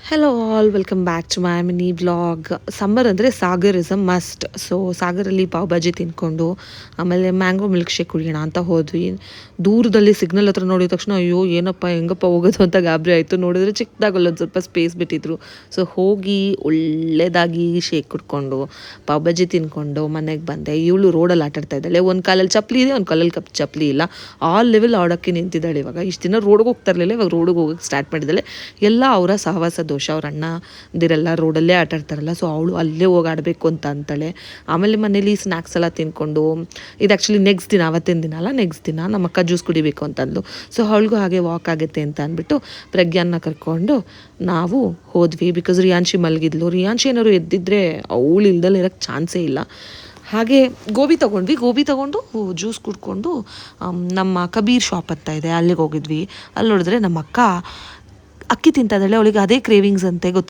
Hello all welcome back to my mini vlog. Summer ಅಂದರೆ Sagar is a must. So ಸಾಗರಲ್ಲಿ ಪಾವ್ ಭಾಜಿ ತಿನ್ಕೊಂಡು ಆಮೇಲೆ mango milk shake ಕುಡಿಯೋಣ ಅಂತ ಹೋದ್ವಿ. ದೂರದಲ್ಲಿ ಸಿಗ್ನಲ್ ಹತ್ರ ನೋಡಿದ ತಕ್ಷಣ ಅಯ್ಯೋ ಏನಪ್ಪ ಹೆಂಗಪ್ಪ ಹೋಗೋದು ಅಂತ ಗಾಬರಿ ಆಯಿತು. ನೋಡಿದ್ರೆ ಚಿಕ್ಕದಾಗಲ್ಲ ಒಂದು ಸ್ವಲ್ಪ ಸ್ಪೇಸ್ ಬಿಟ್ಟಿದ್ರು. ಸೊ ಹೋಗಿ ಒಳ್ಳೆಯದಾಗಿ ಶೇಕ್ ಕುಡ್ಕೊಂಡು ಪಾವ್ ಭಾಜಿ ತಿನ್ಕೊಂಡು ಮನೆಗೆ ಬಂದೆ. ಇವಳು ರೋಡಲ್ಲಿ ಆಟಾಡ್ತಾ ಇದ್ದಾಳೆ. ಒಂದು ಕಾಲಲ್ಲಿ ಚಪ್ಪಲಿ ಇದೆ, ಒಂದು ಕಾಲಲ್ಲಿ ಚಪ್ಪಲಿ ಇಲ್ಲ. ಆಲ್ ಲೆವೆಲ್ ಆಡೋಕ್ಕೆ ನಿಂತಿದ್ದಾಳೆ ಇವಾಗ. ಇಷ್ಟು ದಿನ ರೋಡ್ಗೆ ಹೋಗ್ತಾ ಇರಲಿಲ್ಲ, ಇವಾಗ ರೋಡಿಗೆ ಹೋಗೋಕ್ಕೆ ಸ್ಟಾರ್ಟ್ ಮಾಡಿದ್ದಾಳೆ. ಎಲ್ಲ ಅವರ ಸಹವಾಸ ದೋಷ. ಅವ್ರ ಅಣ್ಣದಿರೆಲ್ಲ ರೋಡಲ್ಲೇ ಆಟ ಆಡ್ತಾರಲ್ಲ, ಸೊ ಅವಳು ಅಲ್ಲೇ ಹೋಗಿ ಆಡಬೇಕು ಅಂತ ಅಂತಾಳೆ. ಆಮೇಲೆ ಮನೇಲಿ ಸ್ನ್ಯಾಕ್ಸ್ ಎಲ್ಲ ತಿನ್ಕೊಂಡು, ಇದು ಆ್ಯಕ್ಚುಲಿ ನೆಕ್ಸ್ಟ್ ದಿನ, ಅವತ್ತಿನ ದಿನ ಅಲ್ಲ, ನೆಕ್ಸ್ಟ್ ದಿನ ನಮ್ಮ ಅಕ್ಕ ಜ್ಯೂಸ್ ಕುಡಿಬೇಕು ಅಂತಂದ್ಲು. ಸೊ ಅವಳಿಗೂ ಹಾಗೆ ವಾಕ್ ಆಗುತ್ತೆ ಅಂತ ಅಂದ್ಬಿಟ್ಟು ಪ್ರಜ್ಞಾನ ಕರ್ಕೊಂಡು ನಾವು ಹೋದ್ವಿ. ಬಿಕಾಸ್ ರಿಯಾನ್ಶಿ ಮಲಗಿದ್ಲು. ರಿಯಾನ್ಶಿ ಏನಾದ್ರು ಎದ್ದಿದ್ರೆ ಅವಳು ಇಲ್ದಲ್ಲಿ ಇರೋಕ್ಕೆ ಚಾನ್ಸೇ ಇಲ್ಲ. ಹಾಗೆ ಗೋಬಿ ತೊಗೊಂಡು ಜ್ಯೂಸ್ ಕುಡ್ಕೊಂಡು ನಮ್ಮ ಕಬೀರ್ ಶಾಪ್ ಅಂತ ಇದೆ, ಅಲ್ಲಿಗೆ ಹೋಗಿದ್ವಿ. ಅಲ್ಲಿ ನೋಡಿದ್ರೆ ನಮ್ಮ ಅಕ್ಕ ಅಕ್ಕಿ ತಿಂತಾ ಇದ್ದಾಳೆ. ಅವಳಿಗೆ ಅದೇ ಕ್ರೇವಿಂಗ್ಸ್ ಅಂತೆ,